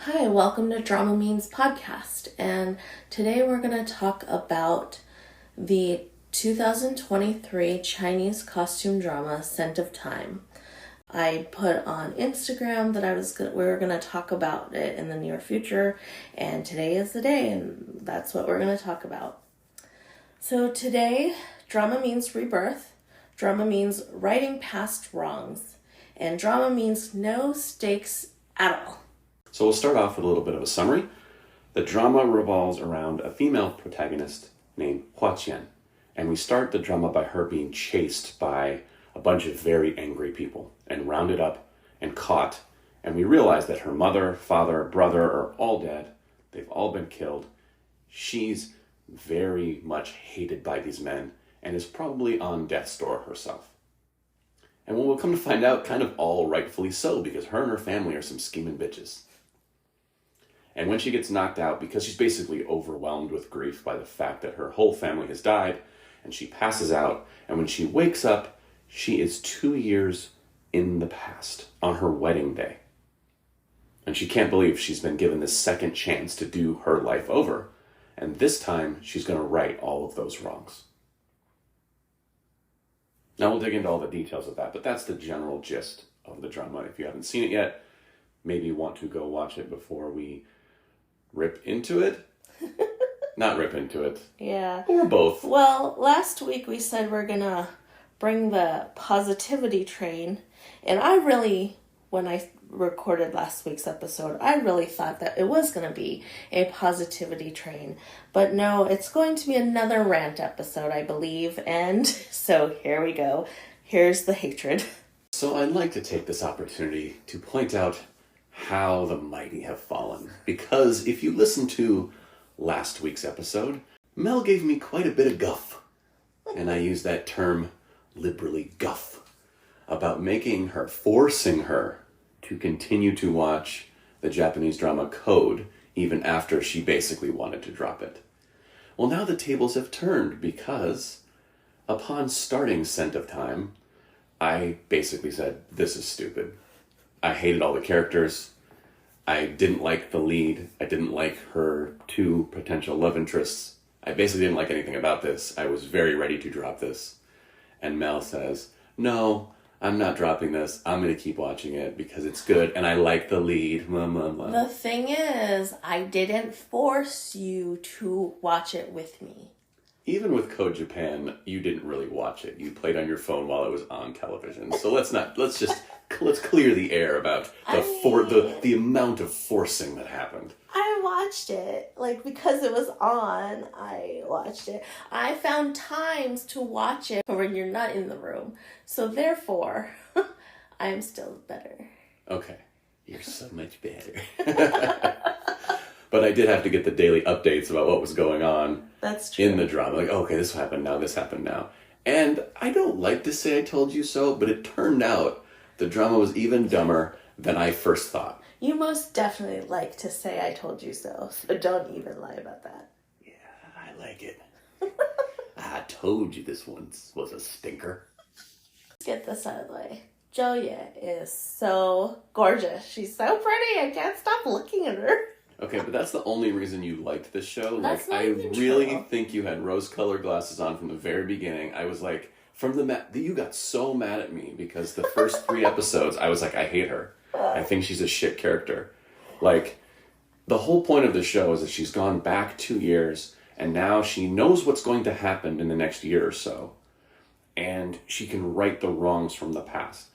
Hi, welcome to Drama Means Podcast, and today we're going to talk about the 2023 Chinese costume drama Scent of Time. I put on Instagram that we were going to talk about it in the near future, and today is the day, and that's what we're going to talk about. So today, drama means rebirth, drama means righting past wrongs, and drama means no stakes at all. So we'll start off with a little bit of a summary. The drama revolves around a female protagonist named Hua Qian, and we start the drama by her being chased by a bunch of very angry people and rounded up and caught, and we realize that her mother, father, brother are all dead. They've all been killed. She's very much hated by these men and is probably on death's door herself. And we'll come to find out, kind of all rightfully so, because her and her family are some scheming bitches. And when she gets knocked out, because she's basically overwhelmed with grief by the fact that her whole family has died, and she passes out, and when she wakes up, she is 2 years in the past on her wedding day. And she can't believe she's been given this second chance to do her life over. And this time, she's going to right all of those wrongs. Now we'll dig into all the details of that, but that's the general gist of the drama. If you haven't seen it yet, maybe you want to go watch it before we rip into it. Not rip into it. Yeah. Or both. Well, last week we said we're going to bring the positivity train. And when I recorded last week's episode, I really thought that it was going to be a positivity train. But no, it's going to be another rant episode, I believe. And so here we go. Here's the hatred. So I'd like to take this opportunity to point out how the mighty have fallen. Because if you listen to last week's episode, Mel gave me quite a bit of guff. And I use that term liberally, guff, about forcing her to continue to watch the Japanese drama Code even after she basically wanted to drop it. Well, now the tables have turned, because upon starting Scent of Time, I basically said, this is stupid. I hated all the characters. I didn't like the lead. I didn't like her two potential love interests. I basically didn't like anything about this. I was very ready to drop this. And Mel says, no, I'm not dropping this. I'm going to keep watching it because it's good and I like the lead. Blah, blah, blah. The thing is, I didn't force you to watch it with me. Even with Code Japan, you didn't really watch it. You played on your phone while it was on television. So let's clear the air about the amount of forcing that happened. I watched it, because it was on, I watched it. I found times to watch it when you're not in the room. So therefore, I'm still better. Okay. You're so much better. But I did have to get the daily updates about what was going on. That's true. In the drama. Okay, this happened now. And I don't like to say I told you so, but it turned out the drama was even dumber than I first thought. You most definitely like to say I told you so don't even lie about that. Yeah, I like it. I told you this one was a stinker. Let's get this out of the way. Joye is so gorgeous. She's so pretty. I can't stop looking at her. Okay, but that's the only reason you liked this show. That's not I even really true. think you had rose-colored glasses on from the very beginning. I was like, you got so mad at me because the first 3 episodes, I was like, I hate her. I think she's a shit character. The whole point of the show is that she's gone back 2 years, and now she knows what's going to happen in the next year or so, and she can right the wrongs from the past.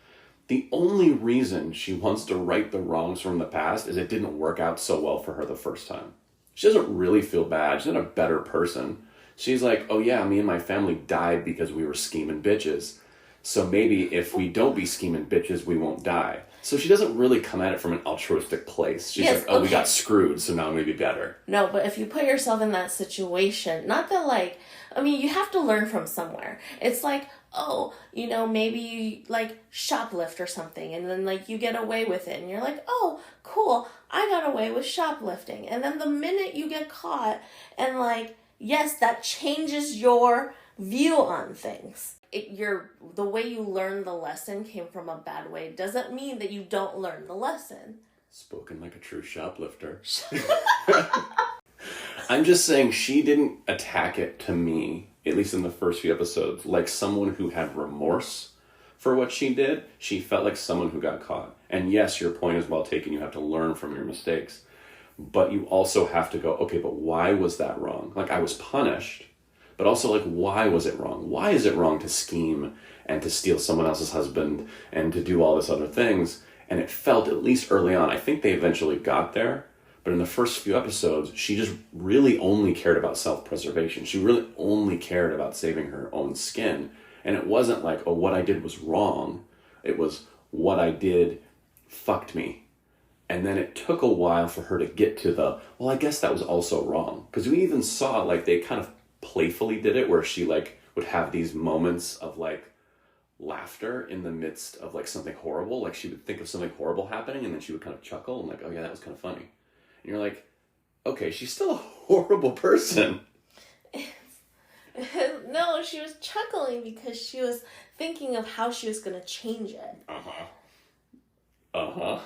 The only reason she wants to right the wrongs from the past is it didn't work out so well for her the first time. She doesn't really feel bad. She's not a better person. She's like, oh yeah, me and my family died because we were scheming bitches. So maybe if we don't be scheming bitches, we won't die. So she doesn't really come at it from an altruistic place. She's like, oh, okay, we got screwed, so now I'm going to be better. No, but if you put yourself in that situation, not that you have to learn from somewhere. It's like, oh, maybe you shoplift or something, and then you get away with it, and you're like, oh, cool, I got away with shoplifting. And then the minute you get caught, and yes, that changes your view on things. The way you learn the lesson came from a bad way doesn't mean that you don't learn the lesson. Spoken like a true shoplifter. I'm just saying she didn't attack it to me, at least in the first few episodes, like someone who had remorse for what she did. She felt like someone who got caught. And yes, your point is well taken. You have to learn from your mistakes. But you also have to go, okay, but why was that wrong? Like, I was punished, but also, like, why was it wrong? Why is it wrong to scheme and to steal someone else's husband and to do all this other things? And it felt, at least early on, I think they eventually got there, but in the first few episodes, she just really only cared about self-preservation. She really only cared about saving her own skin. And it wasn't like, oh, what I did was wrong. It was, what I did fucked me. And then it took a while for her to get to the, well, I guess that was also wrong. Because we even saw, like, they kind of playfully did it, where she, like, would have these moments of, like, laughter in the midst of, like, something horrible. Like, she would think of something horrible happening, and then she would kind of chuckle and, like, oh yeah, that was kind of funny. And you're like, okay, she's still a horrible person. No, she was chuckling because she was thinking of how she was going to change it.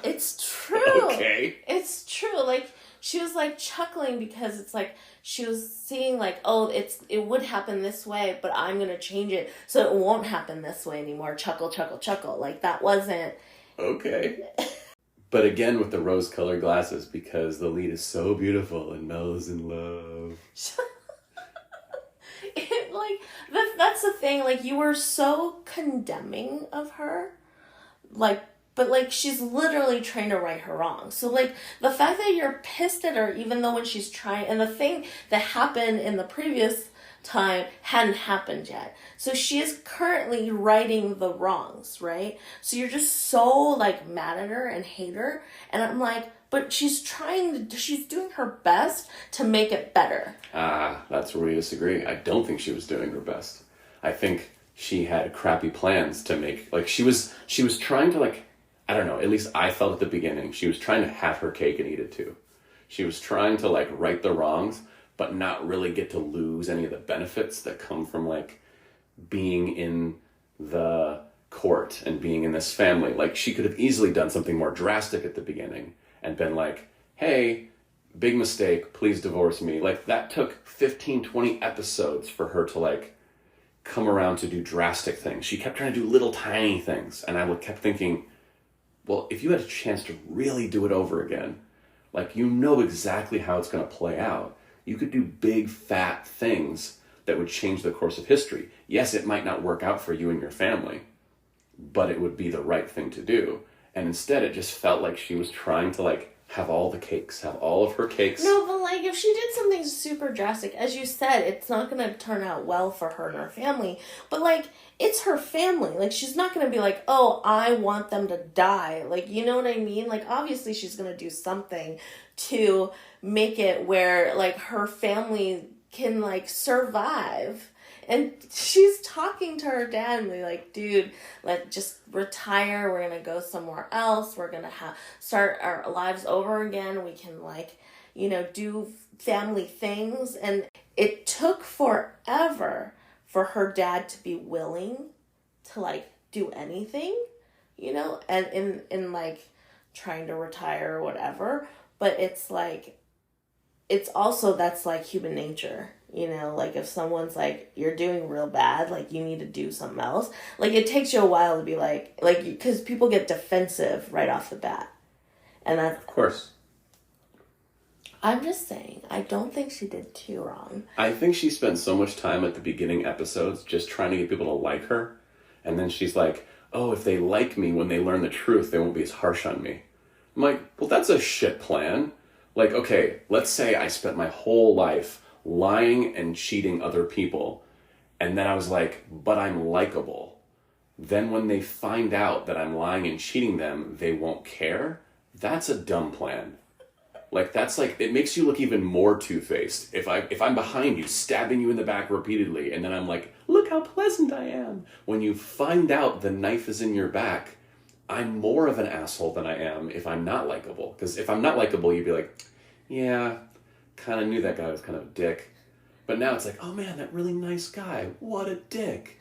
It's true. Okay. It's true. Like, she was, like, chuckling because it's like she was seeing, like, oh, it would happen this way, but I'm going to change it so it won't happen this way anymore. Chuckle, chuckle, chuckle. Like, that wasn't... Okay. But again, with the rose-colored glasses, because the lead is so beautiful and Mel is in love. That's the thing. Like, you were so condemning of her. Like, but, like, she's literally trying to right her wrong. So, like, the fact that you're pissed at her, even though when she's trying... And the thing that happened in the previous time hadn't happened yet. So she is currently righting the wrongs, right? So you're just so, like, mad at her and hate her. And I'm like, but she's doing her best to make it better. That's where we disagree. I don't think she was doing her best. I think she had crappy plans to make... Like, she was trying to, like... I don't know, at least I felt at the beginning, she was trying to have her cake and eat it too. She was trying to, like, right the wrongs, but not really get to lose any of the benefits that come from, like, being in the court and being in this family. Like, she could have easily done something more drastic at the beginning and been like, hey, big mistake, please divorce me. Like, that took 15, 20 episodes for her to, like, come around to do drastic things. She kept trying to do little tiny things, and I kept thinking, well, if you had a chance to really do it over again, like, you know exactly how it's going to play out. You could do big, fat things that would change the course of history. Yes, it might not work out for you and your family, but it would be the right thing to do. And instead, it just felt like she was trying to, like, have all the cakes, have all of her cakes. No, but, like, if she did something super drastic, as you said, it's not going to turn out well for her and her family. But, like, it's her family. Like, she's not going to be like, oh, I want them to die. Like, you know what I mean? Like, obviously she's going to do something to make it where, like, her family can, like, survive. And she's talking to her dad and be like, dude, let's just retire. We're going to go somewhere else. We're going to start our lives over again. We can, like, you know, do family things. And it took forever for her dad to be willing to, like, do anything, you know, and in like, trying to retire or whatever. But it's, like, it's also, that's, like, human nature. You know, like, if someone's like, you're doing real bad, like, you need to do something else. Like, it takes you a while to be like, because people get defensive right off the bat. And that's... Of course. I'm just saying, I don't think she did too wrong. I think she spent so much time at the beginning episodes just trying to get people to like her. And then she's like, oh, if they like me when they learn the truth, they won't be as harsh on me. I'm like, well, that's a shit plan. Like, okay, let's say I spent my whole life lying and cheating other people, and then I was like, but I'm likable. Then when they find out that I'm lying and cheating them, they won't care. That's a dumb plan. Like, that's like, it makes you look even more two-faced. If I'm behind you, stabbing you in the back repeatedly, and then I'm like, look how pleasant I am. When you find out the knife is in your back, I'm more of an asshole than I am if I'm not likable. Because if I'm not likable, you'd be like, yeah, kind of knew that guy was kind of a dick. But now it's like, oh man, that really nice guy, what a dick.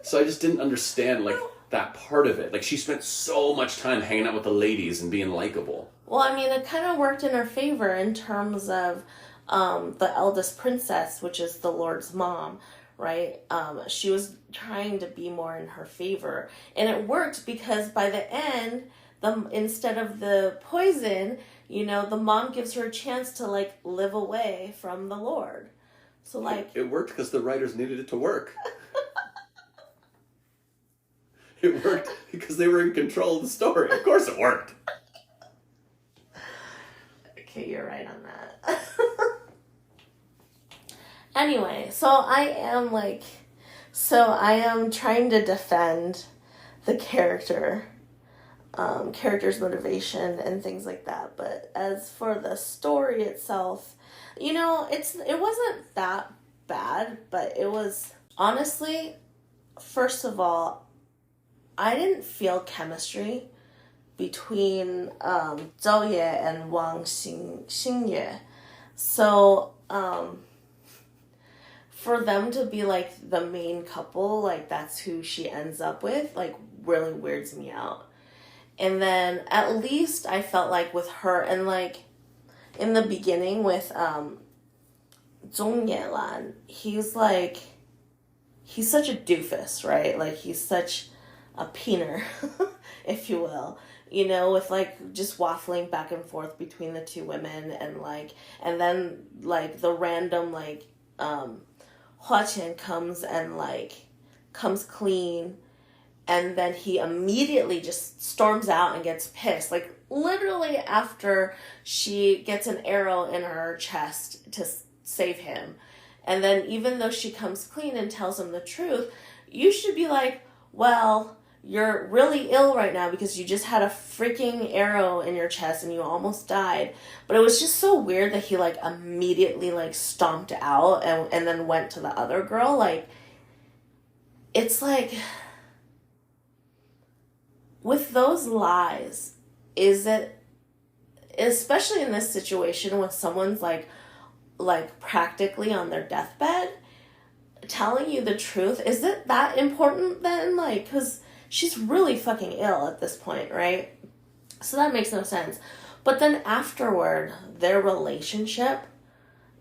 So I just didn't understand, like, that part of it. Like, she spent so much time hanging out with the ladies and being likable. Well, I mean, it kind of worked in her favor in terms of the eldest princess, which is the Lord's mom, right? She was trying to be more in her favor. And it worked because by the end, instead of the poison, the mom gives her a chance to, like, live away from the Lord. So, like... It worked because the writers needed it to work. It worked because they were in control of the story. Of course it worked. Okay, you're right on that. Anyway, so I am trying to defend the character's motivation and things like that. But as for the story itself, it wasn't that bad, but it was, honestly, first of all, I didn't feel chemistry between Zhou Ye and Wang Xingye. So, for them to be, like, the main couple, like, that's who she ends up with, like, really weirds me out. And then, at least I felt like with her, and, like, in the beginning with Zhong Yelan, he's such a doofus, right? Like, he's such a peener, if you will, with, like, just waffling back and forth between the two women, and, like, and then, like, the random, like, Hua Qian comes and, like, comes clean, and then he immediately just storms out and gets pissed, like, literally after she gets an arrow in her chest to save him. And then even though she comes clean and tells him the truth, you should be like, well, you're really ill right now because you just had a freaking arrow in your chest and you almost died. But it was just so weird that he, like, immediately, like, stomped out and then went to the other girl. Like, it's like, with those lies, is it, especially in this situation when someone's like practically on their deathbed, telling you the truth, is it that important then? Like, because she's really fucking ill at this point, right? So that makes no sense. But then afterward, their relationship,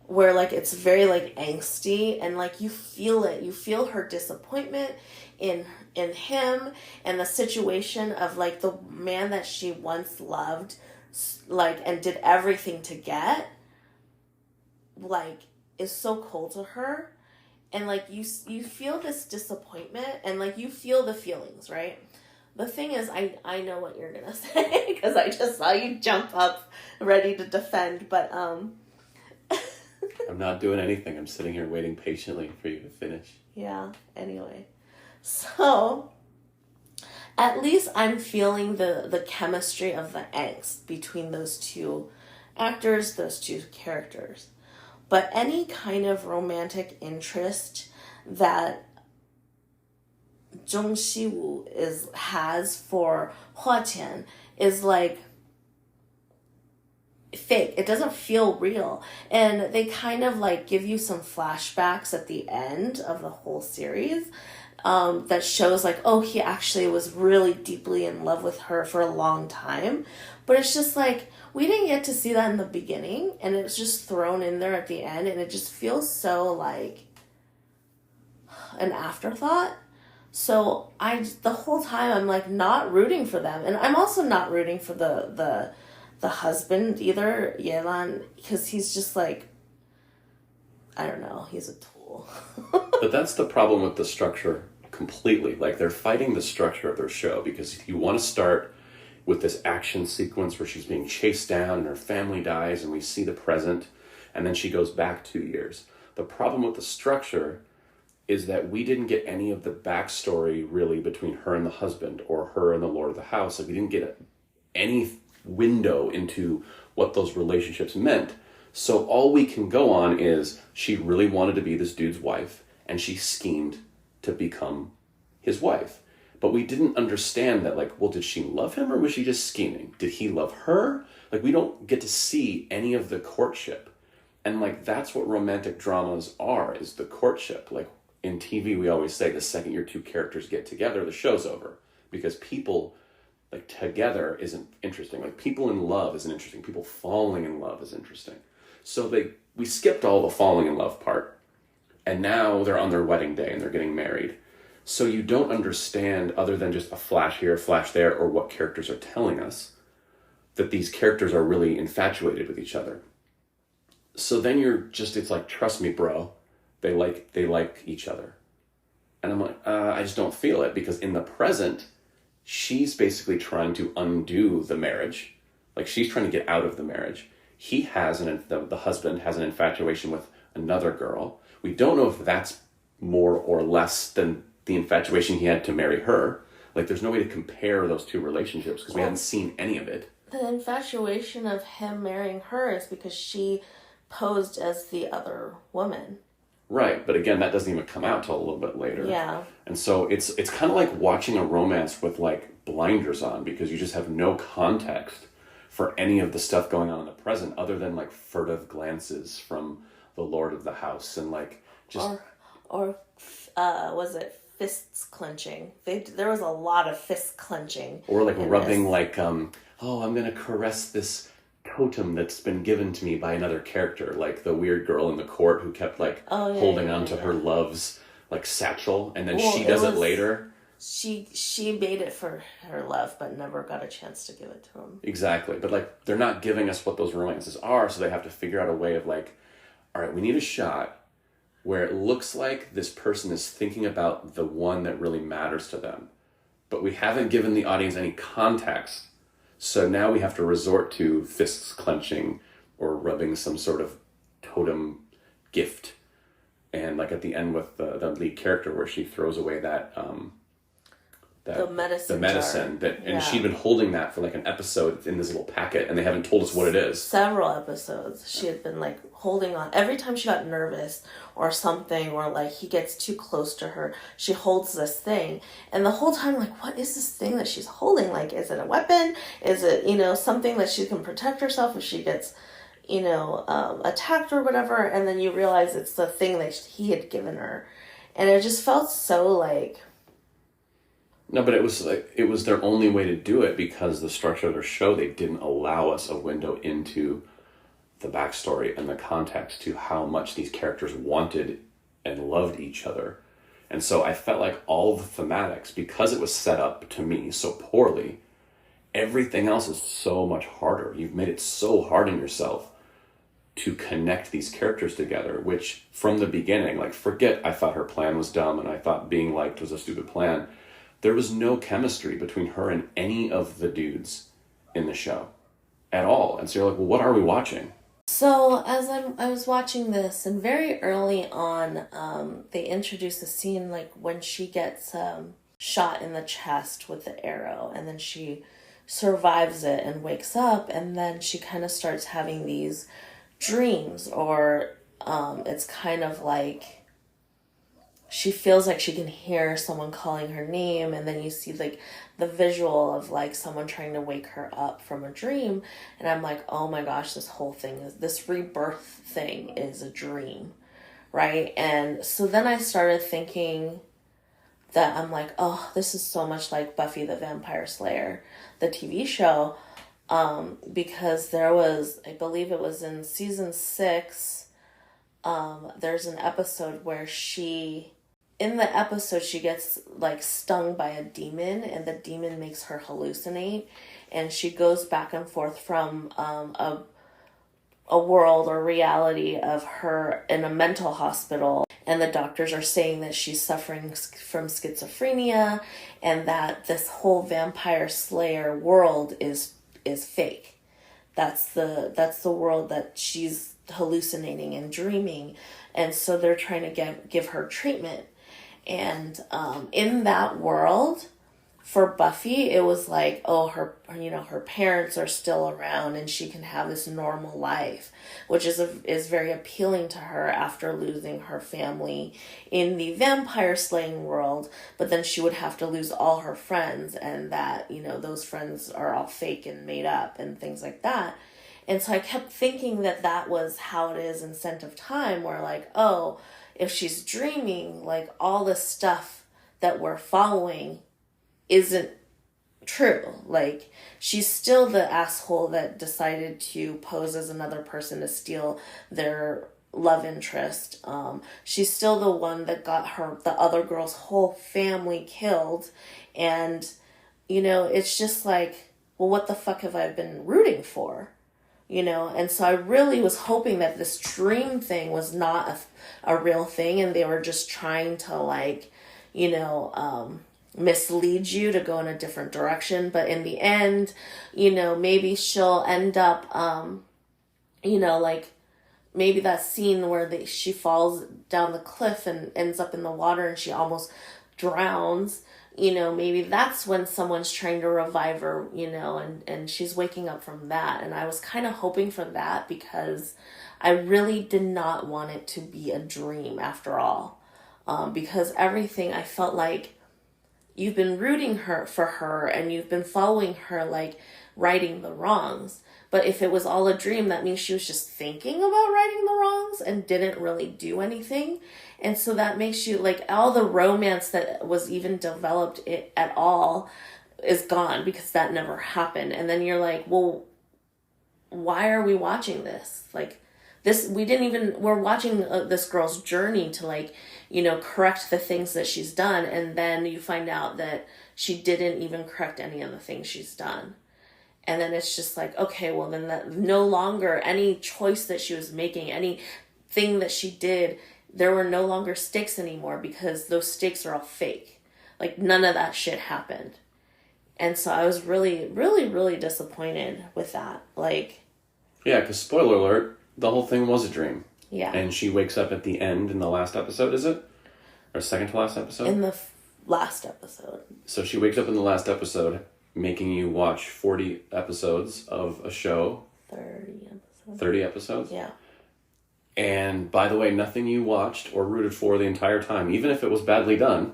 where, like, it's very, like, angsty, and, like, you feel it. You feel her disappointment in him, and the situation of, like, the man that she once loved, like, and did everything to get, like, is so cold to her. And, like, you feel this disappointment, and, like, you feel the feelings, right? The thing is, I know what you're gonna say, because I just saw you jump up ready to defend, but, I'm not doing anything. I'm sitting here waiting patiently for you to finish. Yeah, anyway. So, at least I'm feeling the chemistry of the angst between those two actors, those two characters. But any kind of romantic interest that Zhong Xiwu has for Hua Qian is, like, fake. It doesn't feel real. And they kind of, like, give you some flashbacks at the end of the whole series that shows, like, oh, he actually was really deeply in love with her for a long time. But it's just like, we didn't get to see that in the beginning, and it's just thrown in there at the end, and it just feels so, like, an afterthought. So the whole time I'm, like, not rooting for them. And I'm also not rooting for the husband either, Yelan, because he's just, like, I don't know, he's a tool. But that's the problem with the structure completely. Like, they're fighting the structure of their show, because you want to start with this action sequence where she's being chased down and her family dies and we see the present, and then she goes back 2 years. The problem with the structure is that we didn't get any of the backstory really between her and the husband, or her and the lord of the house. Like, we didn't get any window into what those relationships meant. So all we can go on is she really wanted to be this dude's wife, and she schemed to become his wife. But we didn't understand that, like, well, did she love him, or was she just scheming? Did he love her? Like, we don't get to see any of the courtship. And, like, that's what romantic dramas are, is the courtship. Like, in TV, we always say the second your two characters get together, the show's over. Because people, Like together isn't interesting. Like people in love isn't interesting. People falling in love is interesting. So we skipped all the falling in love part. And now they're on their wedding day and they're getting married. So you don't understand, other than just a flash here, a flash there, or what characters are telling us, that these characters are really infatuated with each other. So then it's like, trust me, bro, they like each other. And I'm like, I just don't feel it, because in the present, she's basically trying to undo the marriage. Like, she's trying to get out of the marriage. The husband has an infatuation with another girl. We don't know if that's more or less than the infatuation he had to marry her. Like, there's no way to compare those two relationships because we haven't seen any of it. The infatuation of him marrying her is because she posed as the other woman. Right, but again, that doesn't even come out till a little bit later. Yeah. And so it's kind of like watching a romance with like blinders on, because you just have no context for any of the stuff going on in the present other than like furtive glances from the lord of the house and like just... Or was it fists clenching? There was a lot of fist clenching. Or like rubbing like, I'm going to caress this totem that's been given to me by another character, like the weird girl in the court who kept like holding on to her love's like satchel, and then she does it later. She made it for her love, but never got a chance to give it to him. Exactly, but like they're not giving us what those romances are, so they have to figure out a way of like, all right, we need a shot where it looks like this person is thinking about the one that really matters to them, but we haven't given the audience any context. So now we have to resort to fists clenching or rubbing some sort of totem gift. And like at the end with the lead character where she throws away the medicine jar. And she'd been holding that for like an episode in this little packet, and they haven't told us what it is. Several episodes she had been like holding on. Every time she got nervous or something, or like he gets too close to her, she holds this thing, and the whole time like, what is this thing that she's holding? Like, is it a weapon? Is it something that she can protect herself if she gets attacked or whatever? And then you realize it's the thing that he had given her, and it just felt so like... No, but it was their only way to do it, because the structure of their show, they didn't allow us a window into the backstory and the context to how much these characters wanted and loved each other. And so I felt like all the thematics, because it was set up to me so poorly, everything else is so much harder. You've made it so hard on yourself to connect these characters together, which from the beginning, like, forget I thought her plan was dumb and I thought being liked was a stupid plan. There was no chemistry between her and any of the dudes in the show at all. And so you're like, well, what are we watching? So as I was watching this, and very early on, they introduced a scene like when she gets shot in the chest with the arrow, and then she survives it and wakes up, and then she kind of starts having these dreams, or it's kind of like she feels like she can hear someone calling her name, and then you see like the visual of like someone trying to wake her up from a dream, and I'm like, oh my gosh, this rebirth thing is a dream, right? And so then I started thinking that I'm like, oh, this is so much like Buffy the Vampire Slayer, the TV show, because there was, I believe it was in season 6, there's an episode where she gets like stung by a demon, and the demon makes her hallucinate, and she goes back and forth from a world or reality of her in a mental hospital, and the doctors are saying that she's suffering from schizophrenia, and that this whole vampire slayer world is fake. That's the world that she's hallucinating and dreaming, and so they're trying to give her treatment. And in that world, for Buffy, it was like, oh, her parents are still around and she can have this normal life, which is very appealing to her after losing her family in the vampire slaying world. But then she would have to lose all her friends, and that, those friends are all fake and made up and things like that. And so I kept thinking that was how it is in Scent of Time, where like, oh, if she's dreaming, like all the stuff that we're following isn't true. Like, she's still the asshole that decided to pose as another person to steal their love interest. She's still the one that got the other girl's whole family killed. And, it's just like, well, what the fuck have I been rooting for? And so I really was hoping that this dream thing was not a real thing, and they were just trying to, like, mislead you to go in a different direction. But in the end, maybe she'll end up, like, maybe that scene where she falls down the cliff and ends up in the water and she almost drowns, maybe that's when someone's trying to revive her, and she's waking up from that. And I was kind of hoping for that, because I really did not want it to be a dream after all. Because everything, I felt like you've been rooting for her and you've been following her, like, righting the wrongs. But if it was all a dream, that means she was just thinking about righting the wrongs and didn't really do anything. And so that makes you, like, all the romance that was even developed at all is gone, because that never happened. And then you're like, well, why are we watching this? Like, we're watching this girl's journey to, like, correct the things that she's done. And then you find out that she didn't even correct any of the things she's done. And then it's just like, okay, well, then that no longer any choice that she was making, anything that she did, there were no longer stakes anymore, because those stakes are all fake. Like, none of that shit happened. And so I was really, really, really disappointed with that. Like, yeah, because spoiler alert, the whole thing was a dream. Yeah. And she wakes up at the end in the last episode, is it? Or second to last episode? In the last episode. So she wakes up in the last episode, making you watch 40 episodes of a show. 30 episodes. 30 episodes? Yeah. And by the way, nothing you watched or rooted for the entire time, even if it was badly done,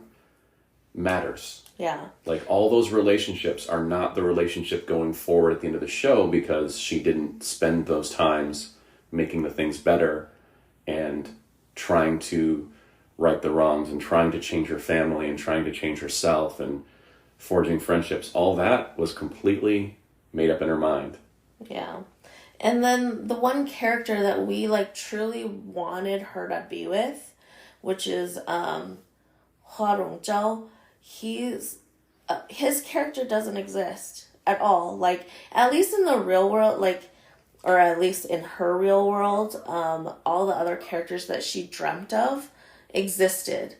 matters. Yeah. Like, all those relationships are not the relationship going forward at the end of the show, because she didn't spend those times making the things better and trying to right the wrongs and trying to change her family and trying to change herself and forging friendships. All that was completely made up in her mind. Yeah. And then the one character that we, like, truly wanted her to be with, which is Hua Rongzhao, his character doesn't exist at all. Like, at least in the real world, like, or at least in her real world, all the other characters that she dreamt of existed.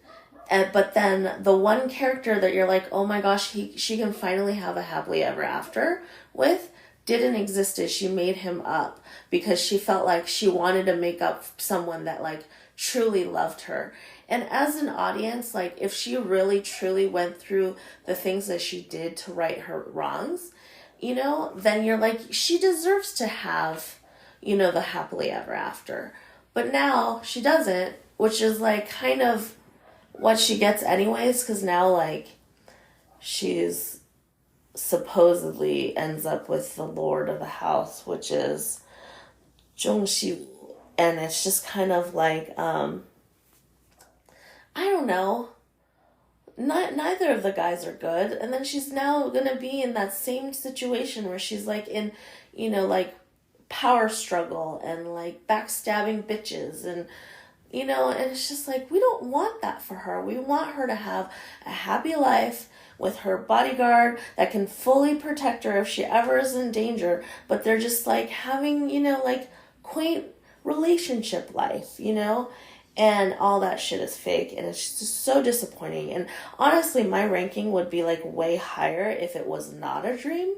But then the one character that you're like, oh my gosh, she can finally have a happily ever after with, didn't exist. As she made him up because she felt like she wanted to make up someone that, like, truly loved her. And as an audience, like, if she really truly went through the things that she did to right her wrongs, then you're like, she deserves to have, the happily ever after. But now she doesn't, which is, like, kind of what she gets anyways, because now, like, she's supposedly ends up with the lord of the house, which is Zhong Xiwu. And it's just kind of like, I don't know. Neither of the guys are good. And then she's now going to be in that same situation where she's, like, in, like, power struggle and, like, backstabbing bitches and, and it's just like, we don't want that for her. We want her to have a happy life with her bodyguard that can fully protect her if she ever is in danger. But they're just, like, having, like, quaint relationship life, and all that shit is fake, and it's just so disappointing. And honestly, my ranking would be, like, way higher if it was not a dream,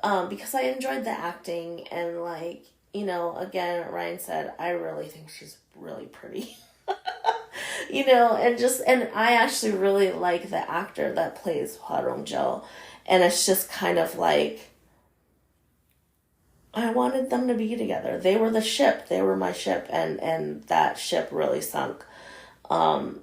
because I enjoyed the acting, and, like, again, Ryan said, I really think she's really pretty. And I actually really like the actor that plays Hua Rongzhou, and it's just kind of like, I wanted them to be together. They were the ship. They were my ship, and that ship really sunk. And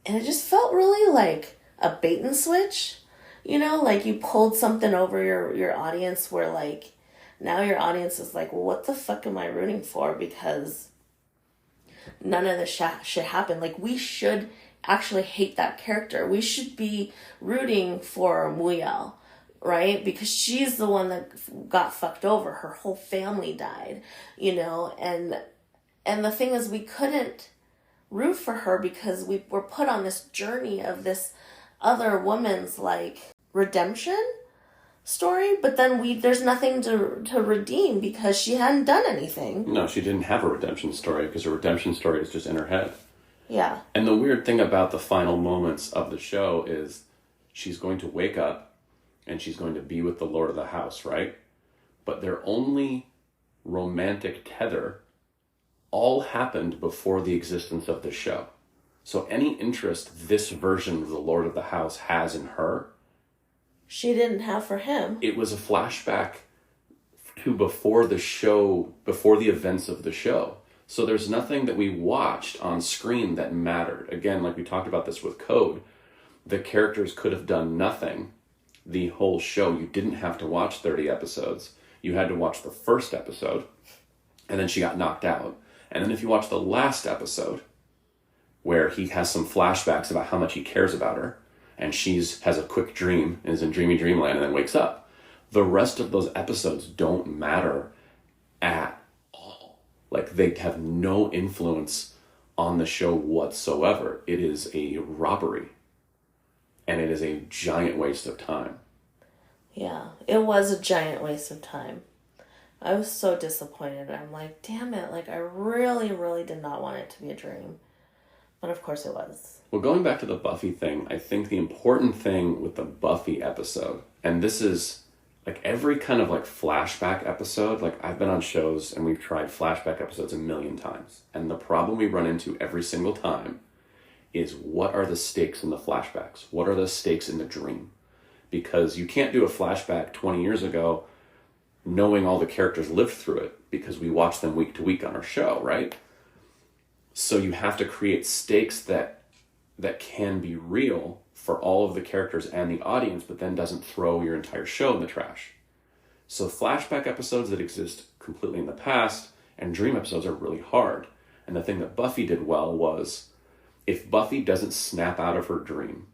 it just felt really like a bait and switch, like you pulled something over your audience where, like, now your audience is like, well, what the fuck am I rooting for? Because none of this shit happened. Like, we should actually hate that character. We should be rooting for Muyao, right? Because she's the one that got fucked over. Her whole family died, and the thing is, we couldn't root for her because we were put on this journey of this other woman's like redemption story, but then there's nothing to redeem because she hadn't done anything. No, she didn't have a redemption story because her redemption story is just in her head. Yeah. And the weird thing about the final moments of the show is she's going to wake up and she's going to be with the Lord of the House, right? But their only romantic tether all happened before the existence of the show. So any interest this version of the Lord of the House has in her, she didn't have for him. It was a flashback to before the show, before the events of the show. So there's nothing that we watched on screen that mattered. Again, like we talked about this with Code, the characters could have done nothing the whole show. You didn't have to watch 30 episodes. You had to watch the first episode, and then she got knocked out. And then if you watch the last episode, where he has some flashbacks about how much he cares about her, and has a quick dream, and is in dreamy dreamland, and then wakes up, the rest of those episodes don't matter at all. Like, they have no influence on the show whatsoever. It is a robbery, and it is a giant waste of time. Yeah, it was a giant waste of time. I was so disappointed. I'm like, damn it. Like, I really, really did not want it to be a dream. But of course it was. Well, going back to the Buffy thing, I think the important thing with the Buffy episode, and this is like every kind of like flashback episode, like I've been on shows and we've tried flashback episodes a million times. And the problem we run into every single time is, what are the stakes in the flashbacks? What are the stakes in the dream? Because you can't do a flashback 20 years ago knowing all the characters lived through it, because we watch them week to week on our show, right? So you have to create stakes that can be real for all of the characters and the audience, but then doesn't throw your entire show in the trash. So flashback episodes that exist completely in the past and dream episodes are really hard. And the thing that Buffy did well was, if Buffy doesn't snap out of her dream,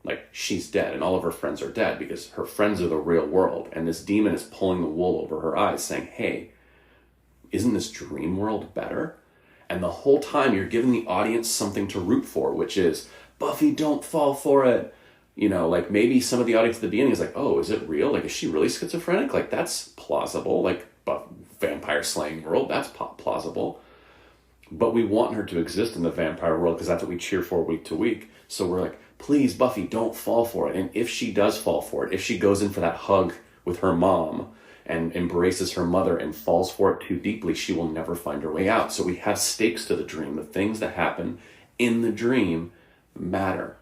like she's dead and all of her friends are dead because her friends are the real world, and this demon is pulling the wool over her eyes saying, hey, isn't this dream world better? And the whole time you're giving the audience something to root for, which is, Buffy, don't fall for it. Like maybe some of the audience at the beginning is like, oh, is it real? Like, is she really schizophrenic? Like, that's plausible. Like, vampire slaying world, that's plausible. But we want her to exist in the vampire world because that's what we cheer for week to week. So we're like, please, Buffy, don't fall for it. And if she does fall for it, if she goes in for that hug with her mom and embraces her mother and falls for it too deeply, she will never find her way out. So we have stakes to the dream. The things that happen in the dream matter.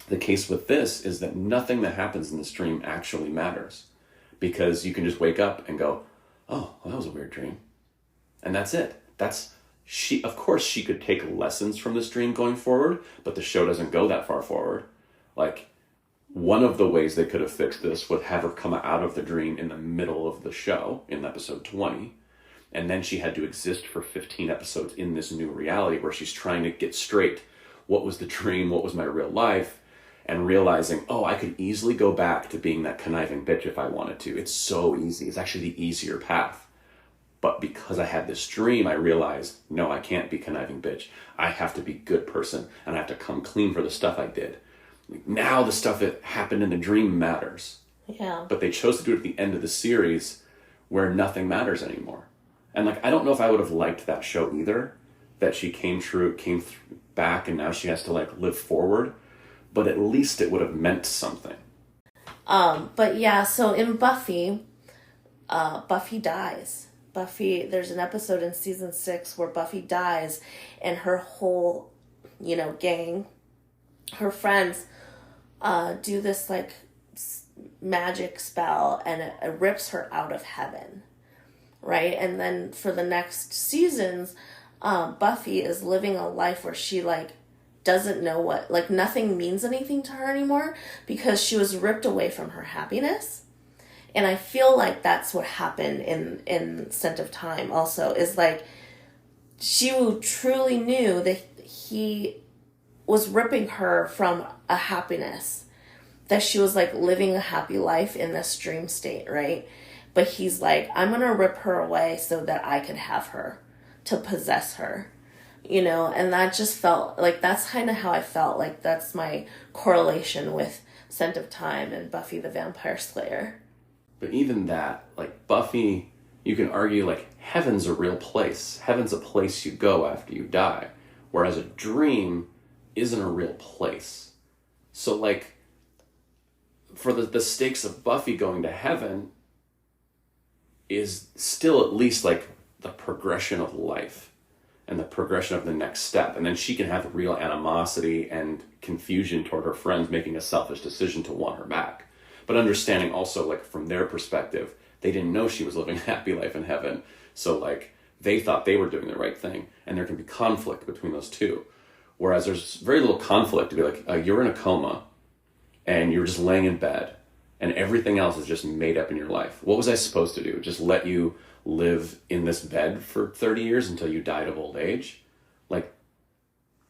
The case with this is that nothing that happens in this dream actually matters, because you can just wake up and go, oh, well, that was a weird dream. And that's it. Of course she could take lessons from this dream going forward, but the show doesn't go that far forward. Like, one of the ways they could have fixed this would have her come out of the dream in the middle of the show in episode 20. And then she had to exist for 15 episodes in this new reality where she's trying to get straight. What was the dream? What was my real life? And realizing, oh, I could easily go back to being that conniving bitch if I wanted to. It's so easy. It's actually the easier path. But because I had this dream, I realized, no, I can't be conniving bitch. I have to be good person, and I have to come clean for the stuff I did. Now the stuff that happened in the dream matters. Yeah. But they chose to do it at the end of the series where nothing matters anymore. And I don't know if I would have liked that show either, that she came back and now she has to live forward. But at least it would have meant something. But yeah, so in Buffy, Buffy dies. There's an episode in season 6 where Buffy dies, and her whole, gang, her friends, do this magic spell, and it rips her out of heaven, right? And then for the next seasons, Buffy is living a life where she doesn't know what, nothing means anything to her anymore because she was ripped away from her happiness. And I feel like that's what happened in Scent of Time also, is she truly knew that he was ripping her from a happiness that she was like living a happy life in this dream state, right? But he's like, I'm gonna rip her away so that I could have her, to possess her, and that just felt like, that's kind of how I felt. Like, that's my correlation with Scent of Time and Buffy the Vampire Slayer. But even that, like Buffy, you can argue like heaven's a real place. Heaven's a place you go after you die. Whereas a dream isn't a real place. So like, for the stakes of Buffy going to heaven is still at least like the progression of life and the progression of the next step. And then she can have real animosity and confusion toward her friends making a selfish decision to want her back. But understanding also, like, from their perspective, they didn't know she was living a happy life in heaven. So like, they thought they were doing the right thing. And there can be conflict between those two. Whereas there's very little conflict to be like, you're in a coma and you're just laying in bed and everything else is just made up in your life. What was I supposed to do? Just let you live in this bed for 30 years until you died of old age? Like,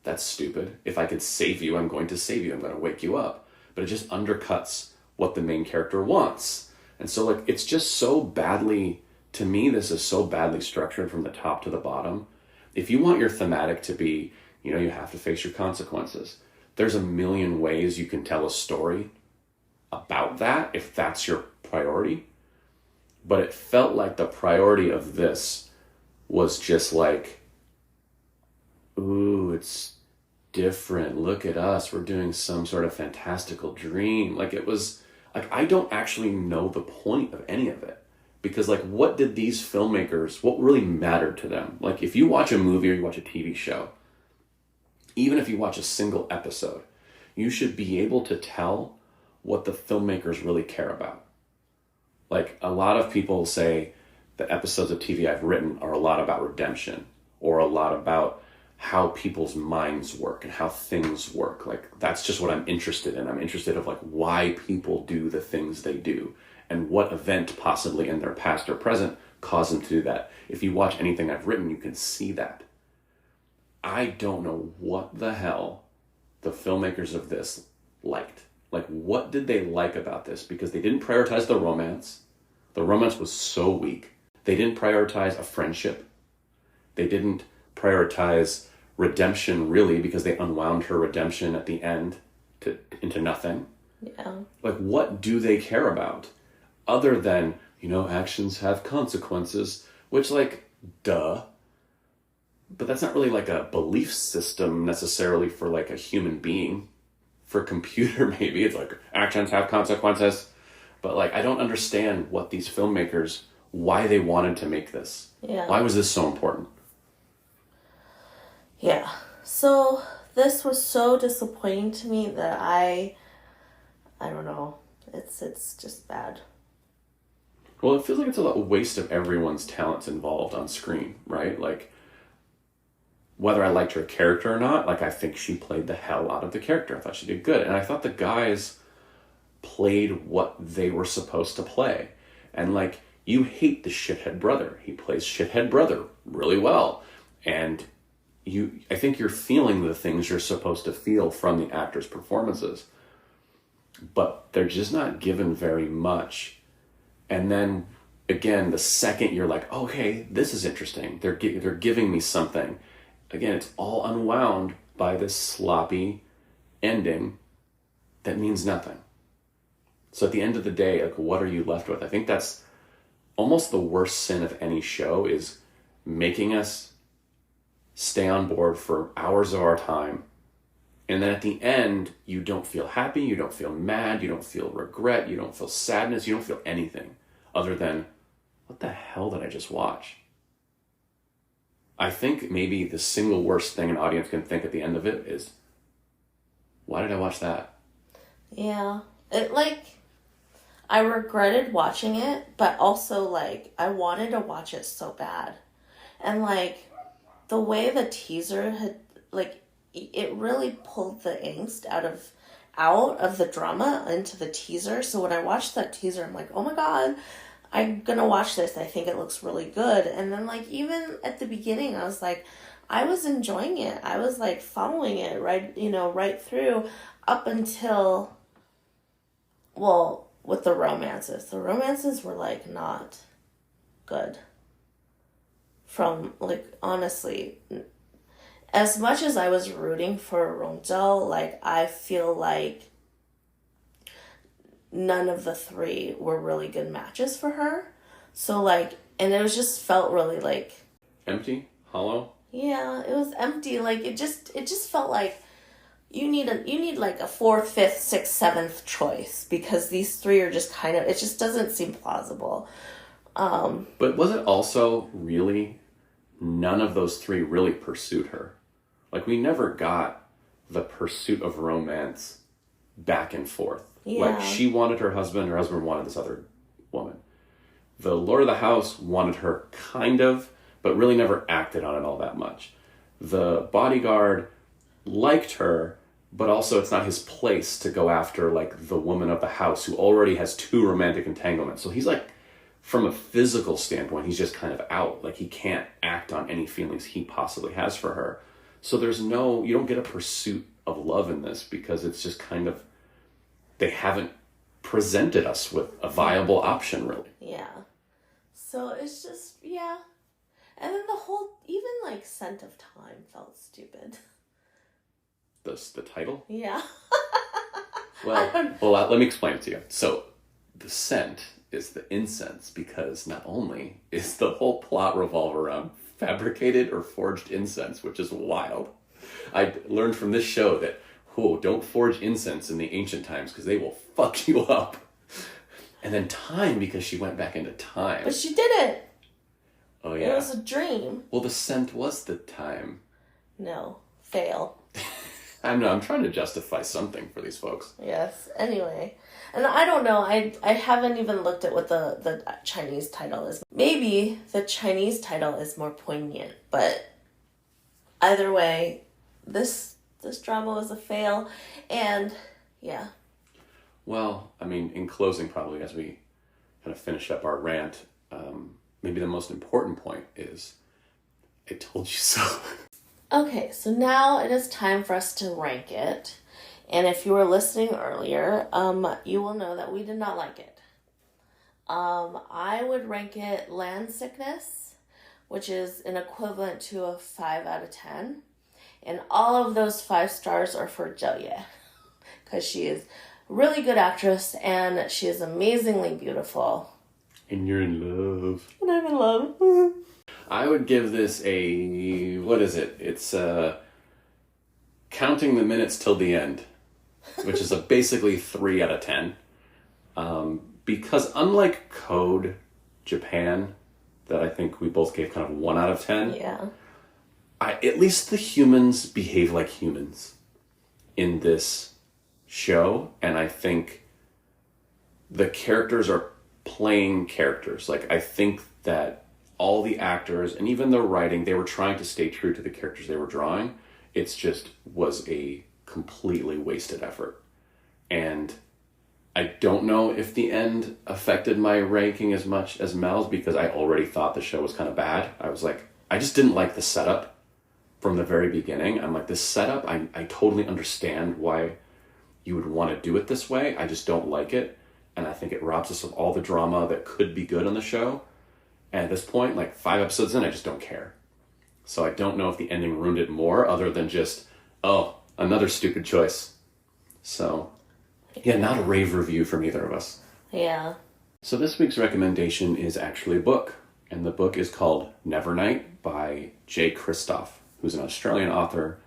that's stupid. If I could save you, I'm going to save you. I'm going to wake you up. But it just undercuts what the main character wants. And so like, it's just so badly, to me, this is so badly structured from the top to the bottom. If you want your thematic to be, you have to face your consequences. There's a million ways you can tell a story about that, if that's your priority. But it felt like the priority of this was just like, ooh, it's different. Look at us. We're doing some sort of fantastical dream. Like, it was like, I don't actually know the point of any of it. Because like, what did these filmmakers, what really mattered to them? Like, if you watch a movie or you watch a TV show, even if you watch a single episode, you should be able to tell what the filmmakers really care about. Like, a lot of people say the episodes of TV I've written are a lot about redemption or a lot about how people's minds work and how things work. Like, that's just what I'm interested in. I'm interested of like why people do the things they do and what event possibly in their past or present caused them to do that. If you watch anything I've written, you can see that. I don't know what the hell the filmmakers of this liked. Like, what did they like about this? Because they didn't prioritize the romance. The romance was so weak. They didn't prioritize a friendship. They didn't prioritize redemption, really, because they unwound her redemption at the end into nothing. Yeah. Like, what do they care about? Other than, actions have consequences, which, like, duh. But that's not really like a belief system necessarily for like a human being. For a computer, maybe it's like actions have consequences. But like, I don't understand what these filmmakers, why they wanted to make this. Yeah. Why was this so important? Yeah. So this was so disappointing to me that I don't know. It's just bad. Well, it feels like it's a waste of everyone's talents involved on screen, right? Like, whether I liked her character or not, like, I think she played the hell out of the character. I thought she did good. And I thought the guys played what they were supposed to play. And, like, you hate the shithead brother. He plays shithead brother really well. And I think you're feeling the things you're supposed to feel from the actors' performances. But they're just not given very much. And then, again, the second you're like, okay, this is interesting. They're giving me something. Again, it's all unwound by this sloppy ending that means nothing. So at the end of the day, like, what are you left with? I think that's almost the worst sin of any show, is making us stay on board for hours of our time. And then at the end, you don't feel happy, you don't feel mad, you don't feel regret, you don't feel sadness, you don't feel anything other than, what the hell did I just watch? I think maybe the single worst thing an audience can think at the end of it is, why did I watch that? Yeah. I regretted watching it, but also, like, I wanted to watch it so bad. And, like, the way the teaser had, like, it really pulled the angst out of the drama into the teaser. So when I watched that teaser, I'm like, oh my God, I'm gonna watch this. I think it looks really good. And then, like, even at the beginning, I was like, I was enjoying it. I was, like, following it right through up until well, with the romances were, like, not good. From, like, honestly, as much as I was rooting for Rongzhou, like, I feel like none of the three were really good matches for her. So, like, and it was just felt really, like... Empty? Hollow? Yeah, it was empty. Like, it just felt like you need like a fourth, fifth, sixth, seventh choice, because these three are just kind of, it just doesn't seem plausible. But was it also really, none of those three really pursued her? Like, we never got the pursuit of romance back and forth. Yeah. Like, she wanted her husband wanted this other woman. The Lord of the House wanted her kind of, but really never acted on it all that much. The bodyguard liked her, but also it's not his place to go after, like, the woman of the house who already has two romantic entanglements. So he's, like, from a physical standpoint, he's just kind of out. Like, he can't act on any feelings he possibly has for her. So you don't get a pursuit of love in this, because it's just kind of, they haven't presented us with a viable option, really. Yeah. So it's just, yeah. And then the whole, even, like, Scent of Time felt stupid. The title? Yeah. Well, let me explain it to you. So, the scent is the incense, because not only is the whole plot revolve around fabricated or forged incense, which is wild. I learned from this show that, don't forge incense in the ancient times, because they will fuck you up. And then time, because she went back into time. But she didn't. Oh, yeah. It was a dream. Well, the scent was the time. No. Fail. I'm trying to justify something for these folks. Yes. Anyway. And I don't know. I haven't even looked at what the Chinese title is. Maybe the Chinese title is more poignant. But either way, this drama was a fail. And, yeah. Well, I mean, in closing, probably, as we kind of finish up our rant, maybe the most important point is, I told you so. Okay, so now it is time for us to rank it. And if you were listening earlier, you will know that we did not like it. I would rank it Land Sickness, which is an equivalent to a 5 out of 10. And all of those 5 stars are for Zhou Ye, because she is a really good actress and she is amazingly beautiful. And you're in love. And I'm in love. I would give this what is it? It's counting the minutes till the end, which is basically 3 out of 10. Because unlike Code Japan, that I think we both gave kind of 1 out of 10. Yeah. At least the humans behave like humans in this show, and I think the characters are playing characters. Like, I think that all the actors and even the writing, they were trying to stay true to the characters they were drawing. It's just was a completely wasted effort. And I don't know if the end affected my ranking as much as Mel's, because I already thought the show was kind of bad. I was like, I just didn't like the setup from the very beginning. I'm like, this setup, I totally understand why you would want to do it this way. I just don't like it. And I think it robs us of all the drama that could be good on the show. And at this point, like 5 episodes in, I just don't care. So I don't know if the ending ruined it more, other than just, another stupid choice. So, yeah, not a rave review from either of us. Yeah. So this week's recommendation is actually a book. And the book is called Nevernight by Jay Kristoff, who's an Australian author.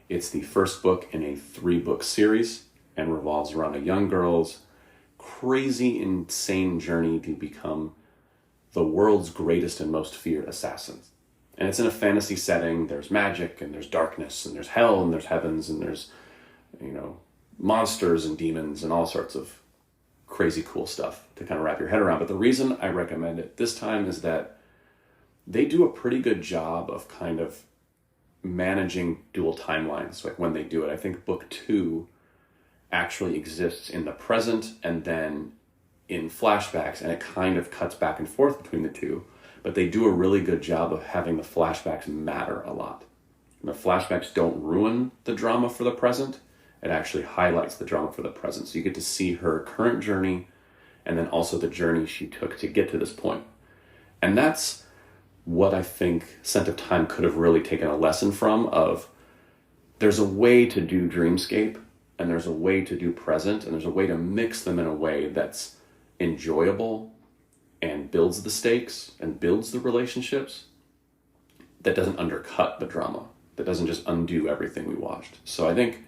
It's the first book in a 3-book series and revolves around a young girl's crazy, insane journey to become the world's greatest and most feared assassin. And it's in a fantasy setting. There's magic, and there's darkness, and there's hell, and there's heavens, and there's, monsters and demons and all sorts of crazy cool stuff to kind of wrap your head around. But the reason I recommend it this time is that they do a pretty good job of kind of managing dual timelines, like when they do it. I think book 2 actually exists in the present and then in flashbacks, and it kind of cuts back and forth between the two. But they do a really good job of having the flashbacks matter a lot. And the flashbacks don't ruin the drama for the present, it actually highlights the drama for the present. So you get to see her current journey and then also the journey she took to get to this point. And that's what I think Scent of Time could have really taken a lesson from, of there's a way to do dreamscape and there's a way to do present and there's a way to mix them in a way that's enjoyable and builds the stakes and builds the relationships, that doesn't undercut the drama, that doesn't just undo everything we watched. So I think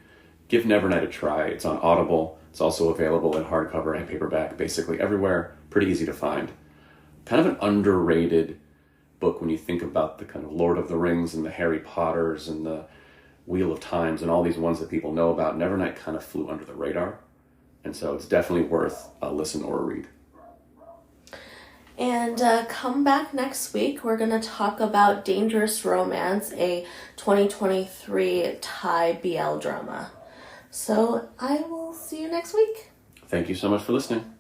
give Nevernight a try. It's on Audible. It's also available in hardcover and paperback, basically everywhere. Pretty easy to find. Kind of an underrated book when you think about the kind of Lord of the Rings and the Harry Potters and the Wheel of Times and all these ones that people know about. Nevernight kind of flew under the radar. And so it's definitely worth a listen or a read. And come back next week. We're going to talk about Dangerous Romance, a 2023 Thai BL drama. So I will see you next week. Thank you so much for listening.